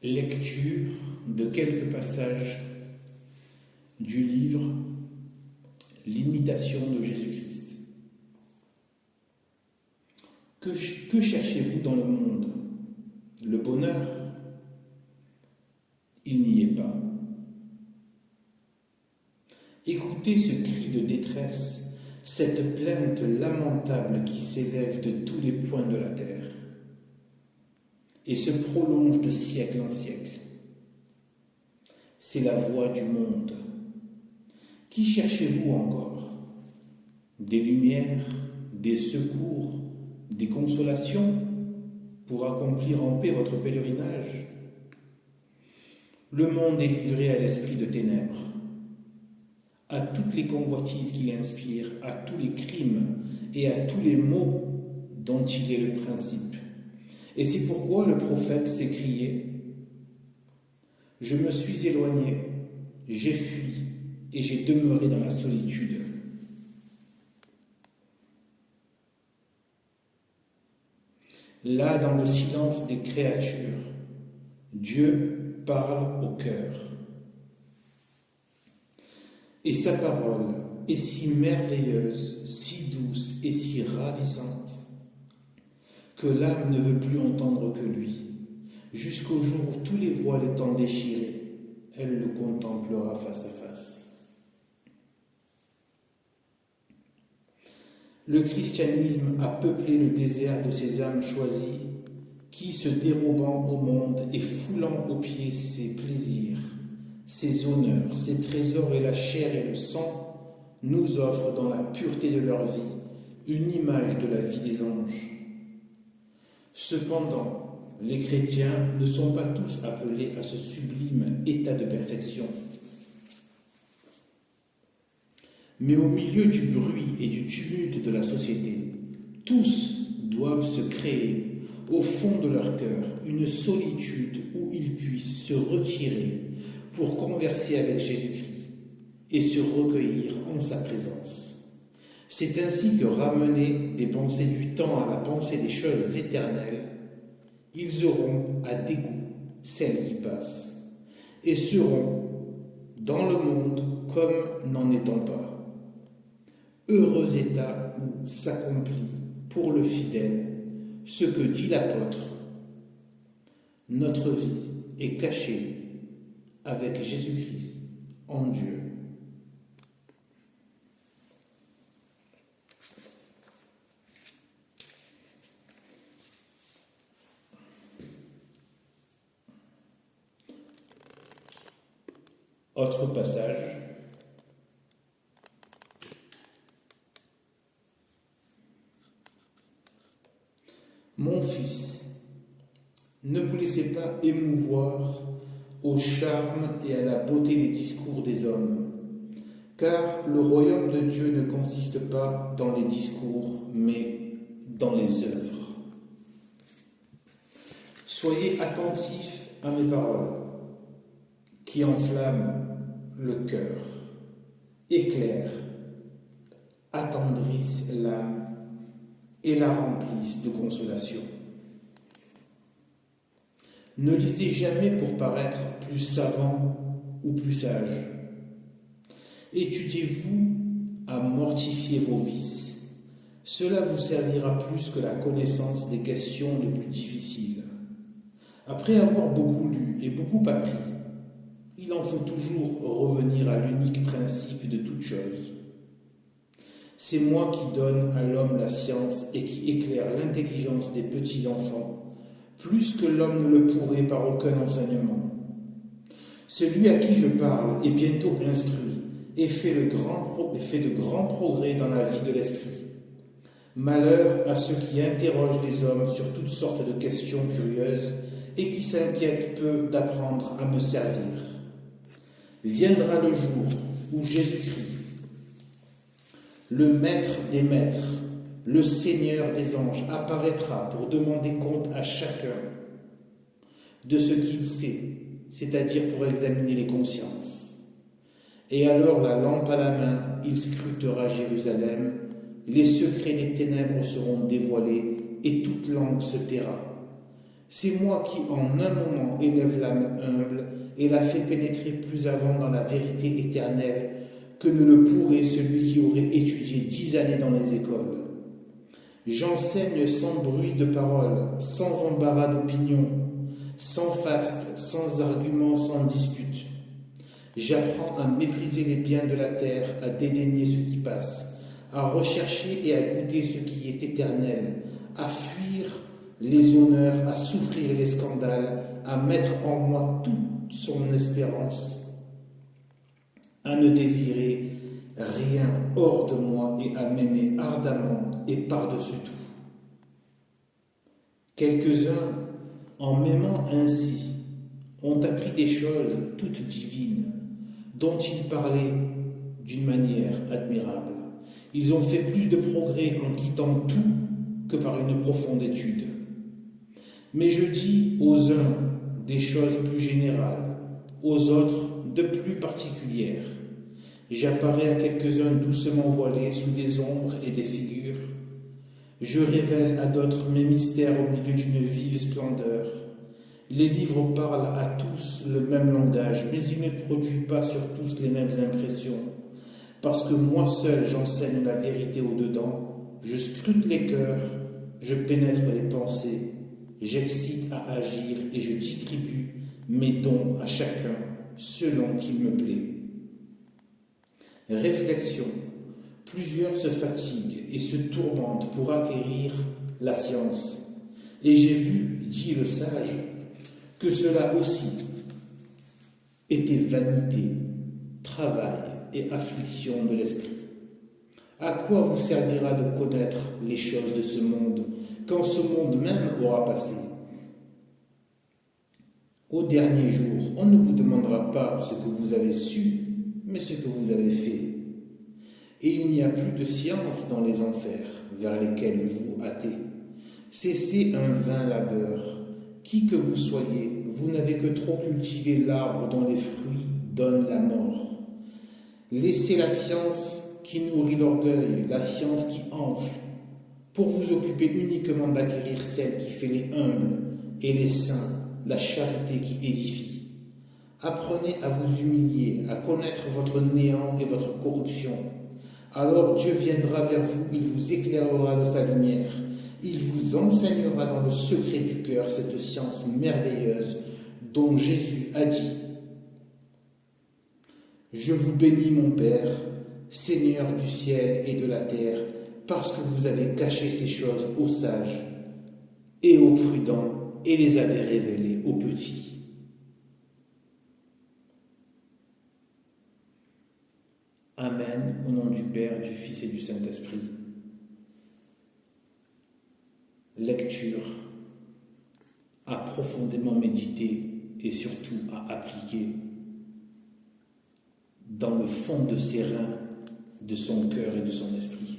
Lecture de quelques passages du livre L'imitation de Jésus-Christ. Que cherchez-vous dans le monde? Le bonheur? Il n'y est pas. Écoutez ce cri de détresse, cette plainte lamentable qui s'élève de tous les points de la terre et se prolonge de siècle en siècle. C'est la voix du monde. Qui cherchez-vous encore? Des lumières, des secours, des consolations pour accomplir en paix votre pèlerinage? Le monde est livré à l'esprit de ténèbres, à toutes les convoitises qu'il inspire, à tous les crimes et à tous les maux dont il est le principe. Et c'est pourquoi le prophète s'écriait: je me suis éloigné, j'ai fui et j'ai demeuré dans la solitude. Là, dans le silence des créatures, Dieu parle au cœur. Et sa parole est si merveilleuse, si douce et si ravissante que l'âme ne veut plus entendre que lui. Jusqu'au jour où tous les voiles étant déchirés, elle le contemplera face à face. Le christianisme a peuplé le désert de ces âmes choisies qui, se dérobant au monde et foulant aux pieds ses plaisirs, ses honneurs, ses trésors et la chair et le sang, nous offrent dans la pureté de leur vie une image de la vie des anges. Cependant, les chrétiens ne sont pas tous appelés à ce sublime état de perfection. Mais au milieu du bruit et du tumulte de la société, tous doivent se créer, au fond de leur cœur, une solitude où ils puissent se retirer pour converser avec Jésus-Christ et se recueillir en sa présence. C'est ainsi que, ramenés des pensées du temps à la pensée des choses éternelles, ils auront à dégoût celles qui passent et seront dans le monde comme n'en étant pas. Heureux état où s'accomplit pour le fidèle ce que dit l'apôtre: notre vie est cachée avec Jésus-Christ en Dieu. Autre passage. Mon fils, ne vous laissez pas émouvoir au charme et à la beauté des discours des hommes, car le royaume de Dieu ne consiste pas dans les discours, mais dans les œuvres. Soyez attentifs à mes paroles, qui enflamment le cœur, éclairent, attendrissent l'âme et la remplissent de consolation. Ne lisez jamais pour paraître plus savant ou plus sage. Étudiez-vous à mortifier vos vices. Cela vous servira plus que la connaissance des questions les plus difficiles. Après avoir beaucoup lu et beaucoup appris, il en faut toujours revenir à l'unique principe de toute chose. C'est moi qui donne à l'homme la science et qui éclaire l'intelligence des petits-enfants, plus que l'homme ne le pourrait par aucun enseignement. Celui à qui je parle est bientôt instruit et fait de grands progrès dans la vie de l'esprit. Malheur à ceux qui interrogent les hommes sur toutes sortes de questions curieuses et qui s'inquiètent peu d'apprendre à me servir. Viendra le jour où Jésus-Christ, le maître des maîtres, le Seigneur des anges, apparaîtra pour demander compte à chacun de ce qu'il sait, c'est-à-dire pour examiner les consciences. Et alors, la lampe à la main, il scrutera Jérusalem, les secrets des ténèbres seront dévoilés et toute langue se taira. C'est moi qui, en un moment, élève l'âme humble et la fais pénétrer plus avant dans la vérité éternelle que ne le pourrait celui qui aurait étudié 10 années dans les écoles. J'enseigne sans bruit de parole, sans embarras d'opinion, sans faste, sans argument, sans dispute. J'apprends à mépriser les biens de la terre, à dédaigner ce qui passe, à rechercher et à goûter ce qui est éternel, à fuir les honneurs, à souffrir les scandales, à mettre en moi toute son espérance, à ne désirer rien hors de moi et à m'aimer ardemment et par-dessus tout. Quelques-uns, en m'aimant ainsi, ont appris des choses toutes divines, dont ils parlaient d'une manière admirable. Ils ont fait plus de progrès en quittant tout que par une profonde étude. Mais je dis aux uns des choses plus générales, aux autres de plus particulières. J'apparais à quelques-uns doucement voilés sous des ombres et des figures. Je révèle à d'autres mes mystères au milieu d'une vive splendeur. Les livres parlent à tous le même langage, mais ils ne produisent pas sur tous les mêmes impressions. Parce que moi seul j'enseigne la vérité au-dedans, je scrute les cœurs, je pénètre les pensées, j'excite à agir et je distribue mes dons à chacun selon qu'il me plaît. Réflexion. Plusieurs se fatiguent et se tourmentent pour acquérir la science. Et j'ai vu, dit le sage, que cela aussi était vanité, travail et affliction de l'esprit. À quoi vous servira de connaître les choses de ce monde, quand ce monde même aura passé? Au dernier jour, on ne vous demandera pas ce que vous avez su, mais ce que vous avez fait. Et il n'y a plus de science dans les enfers vers lesquels vous vous hâtez. Cessez un vain labeur. Qui que vous soyez, vous n'avez que trop cultivé l'arbre dont les fruits donnent la mort. Laissez la science qui nourrit l'orgueil, la science qui enfle, pour vous occuper uniquement d'acquérir celle qui fait les humbles et les saints, la charité qui édifie. Apprenez à vous humilier, à connaître votre néant et votre corruption. Alors Dieu viendra vers vous, il vous éclairera de sa lumière. Il vous enseignera dans le secret du cœur cette science merveilleuse dont Jésus a dit « Je vous bénis mon Père, Seigneur du ciel et de la terre, parce que vous avez caché ces choses aux sages et aux prudents et les avez révélées aux petits. » Amen, au nom du Père, du Fils et du Saint-Esprit. Lecture à profondément méditer et surtout à appliquer dans le fond de ses reins, de son cœur et de son esprit.